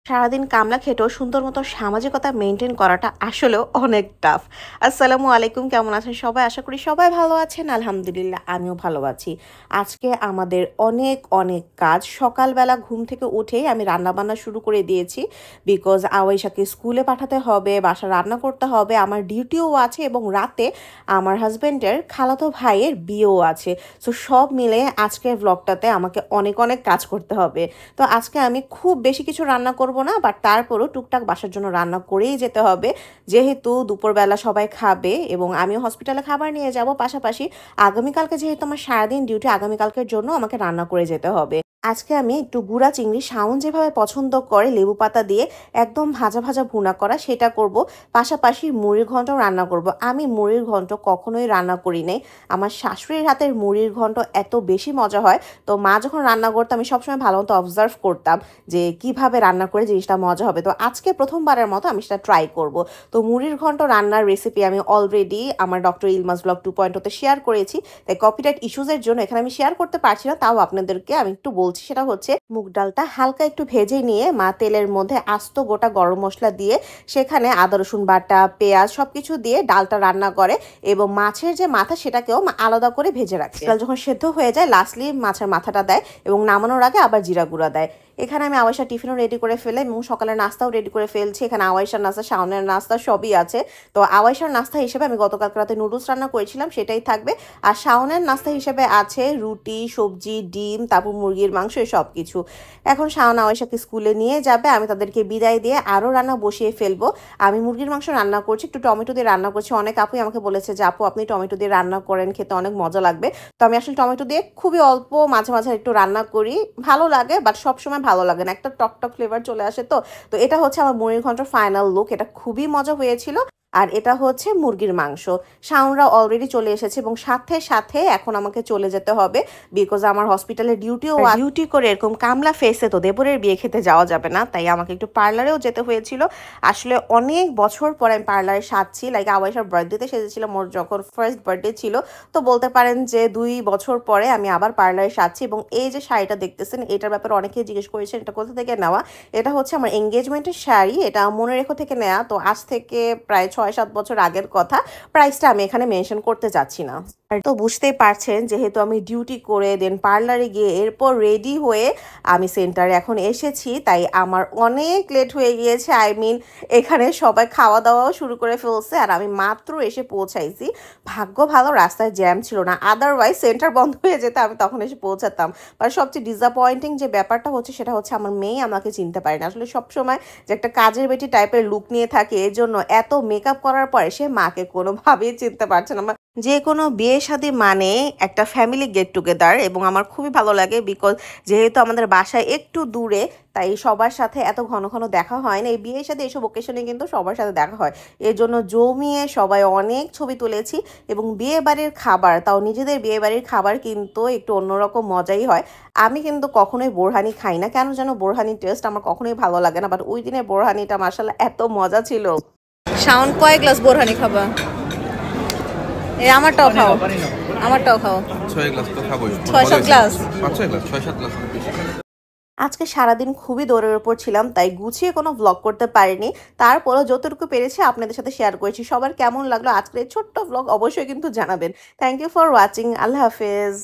সারাদিন কামলা খেটেও সুন্দর মতো সামাজিকতা মেনটেন করাটা আসলেও অনেক টাফ। আসসালামু আলাইকুম, কেমন আছেন সবাই? আশা করি সবাই ভালো আছেন। আলহামদুলিল্লাহ আমিও ভালো আছি। আজকে আমাদের অনেক অনেক কাজ। সকালবেলা ঘুম থেকে উঠেই আমি রান্নাবান্না শুরু করে দিয়েছি। বিকজ আওয়াইশাকে স্কুলে পাঠাতে হবে, বাসা রান্না করতে হবে, আমার ডিউটিও আছে এবং রাতে আমার হাজব্যান্ডের খালাতো ভাইয়ের বিয়েও আছে। সো সব মিলে আজকের ব্লগটাতে আমাকে অনেক অনেক কাজ করতে হবে। তো আজকে আমি খুব বেশি কিছু রান্না করব না, বাট তারপরও টুকটাক বাসার জন্য রান্না করেই যেতে হবে, যেহেতু দুপুরবেলা সবাই খাবে এবং আমিও হসপিটালে খাবার নিয়ে যাব। পাশাপাশি আগামীকালকে যেহেতু আমার সারাদিন ডিউটি, আগামীকালকের জন্য আমাকে রান্না করে যেতে হবে। আজকে আমি একটু গুঁড়া চিংড়ি শাওন যেভাবে পছন্দ করে লেবু পাতা দিয়ে একদম ভাজা ভাজা ভুনা করা, সেটা করব। পাশাপাশি মুড়ির ঘন্টও রান্না করব। আমি মুড়ির ঘন্ট কখনোই রান্না করি নাই। আমার শাশুড়ির হাতের মুড়ির ঘন্ট এত বেশি মজা হয়, তো মা যখন রান্না করতো আমি সবসময় ভালো মতো অবজার্ভ করতাম যে কিভাবে রান্না করে জিনিসটা মজা হবে। তো আজকে প্রথমবারের মতো আমি সেটা ট্রাই করব। তো মুড়ির ঘন্ট রান্নার রেসিপি আমি অলরেডি আমার ডক্টর ইলমাস ব্লগ 2.0 শেয়ার করেছি, তাই কপিরাইট ইস্যুজের জন্য এখানে আমি শেয়ার করতে পারছি না, তাও আপনাদেরকে আমি একটু বলছি। সেটা হচ্ছে মুগ ডালটা হালকা একটু ভেজে নিয়ে মা তেলের মধ্যে আস্ত গোটা গরম মশলা দিয়ে সেখানে আদা রসুন বাটা, পেঁয়াজ সবকিছু দিয়ে ডালটা রান্না করে এবং মাছের যে মাথা সেটাকেও আলাদা করে ভেজে রাখে। ডাল যখন সেদ্ধ হয়ে যায় লাস্টলি মাছের মাথাটা দেয় এবং নামানোর আগে আবার জিরা গুঁড়া দেয়। এখানে আমি আওয়াইশা টিফিনও রেডি করে ফেলে এবং সকালের নাস্তাও রেডি করে ফেলছি। এখানে আওয়াইশার নাস্তা, শাওনের নাস্তা সবই আছে। তো আওয়াইশার নাস্তা হিসেবে আমি গতকাল রাতে নুডলস রান্না করেছিলাম, সেটাই থাকবে। আর শাওনের নাস্তা হিসেবে আছে রুটি, সবজি, ডিম, তারপর মুরগির মাংস, সব কিছু। এখন শাওন আওয়াইশাকে স্কুলে নিয়ে যাবে, আমি তাদেরকে বিদায় দিয়ে আরও রান্না বসিয়ে ফেলবো। আমি মুরগির মাংস রান্না করছি, একটু টমেটো দিয়ে রান্না করছি। অনেক আপুই আমাকে বলেছে যে আপু আপনি টমেটো দিয়ে রান্না করেন, খেতে অনেক মজা লাগবে। তো আমি আসলে টমেটো দিয়ে খুবই অল্প মাঝে মাঝে একটু রান্না করি, ভালো লাগে, বাট সবসময় ভালো লাগে না, একটা টক টক ফ্লেভার চলে আসে। তো এটা হচ্ছে আমার মুরগির ঘন্টর ফাইনাল লুক। এটা খুবই মজা হয়েছিল। আর এটা হচ্ছে মুরগির মাংস। শাওনরা অলরেডি চলে এসেছে এবং সাথে সাথে এখন আমাকে চলে যেতে হবে, বিকজ আমার হসপিটালে ডিউটি করে এরকম কামলা ফেসে তো দেবরের বিয়ে খেতে যাওয়া যাবে না, তাই আমাকে একটু পার্লারেও যেতে হয়েছিল। আসলে অনেক বছর পরে আমি পার্লারে সাজছি, লাইক আওয়াইশার বার্থডেতে সেজেছিলাম, ওর যখন ফার্স্ট বার্থডে ছিল। তো বলতে পারেন যে 2 বছর পরে আমি আবার পার্লারে সাজছি। এবং এই যে শাড়িটা দেখতেছেন, এটার ব্যাপারে অনেকেই জিজ্ঞেস করেছেন এটা কোথা থেকে নেওয়া। এটা হচ্ছে আমার এঙ্গেজমেন্টের শাড়ি, এটা মনে রেখো থেকে নেওয়া। তো আজ থেকে প্রায় 6-7 বছর আগের কথা। প্রাইসটা আমি এখানে মেনশন করতে যাচ্ছি না। তো বুঝতেই পারছেন, যেহেতু আমি ডিউটি করে দেন পার্লারে গিয়ে এরপর রেডি হয়ে আমি সেন্টারে এখন এসেছি, তাই আমার অনেক লেট হয়ে গিয়েছে। এখানে সবাই খাওয়া দাওয়াও শুরু করে ফেলছে আর আমি মাত্র এসে পৌঁছাইছি। ভাগ্য ভালো রাস্তায় জ্যাম ছিল না, আদারওয়াইজ সেন্টার বন্ধ হয়ে যেত, আমি তখন এসে পৌঁছাতাম। আর সবচেয়ে ডিসঅ্যাপয়েন্টিং যে ব্যাপারটা হচ্ছে সেটা হচ্ছে আমার মেয়ে আমাকে চিনতে পারে না। আসলে সবসময় যে একটা কাজের বেটি টাইপের লুক নিয়ে থাকে, এর জন্য এত মেকআপ করার পরে সে মাকে কোনোভাবেই চিনতে পারছে না। যে কোনো বিয়ে শাদী মানে একটা ফ্যামিলি গেট টুগেদার এবং আমার খুবই ভালো লাগে, বিকজ যেহেতু আমাদের বাসায় একটু দূরে, তাই সবার সাথে এত ঘন ঘন দেখা হয় না। এই বিয়ের সাথে এসব ওকেশনে কিন্তু সবার সাথে দেখা হয়, এর জন্য জমিয়ে সবাই অনেক ছবি তুলেছি। এবং বিয়ে বাড়ির খাবার, তাও নিজেদের বিয়ে বাড়ির খাবার কিন্তু একটু অন্যরকম মজাই হয়। আমি কিন্তু কখনোই বোরহানি খাই না, কেন যেন বোরহানির টেস্ট আমার কখনোই ভালো লাগে না, বাট ওই দিনের বোরহানিটা মাশাআল্লাহ এত মজা ছিল। শাওন কয় গ্লাস বোরহানি খাবা? আমারটাও খাও, আমারটাও খাও। 6 গ্লাস তো খাবোই। 6-7 গ্লাস, 5-6 গ্লাস, 6-7 গ্লাস। আজকে সারাদিন খুবই দৌড়ের উপর ছিলাম, তাই গুছিয়ে কোনো ভ্লগ করতে পারিনি। তারপরও যতটুকু পেরেছি আপনাদের সাথে শেয়ার করেছি। সবার কেমন লাগলো আজকের ছোট্ট ভ্লগ অবশ্যই কিন্তু জানাবেন। Thank you for watching. Allah হাফেজ।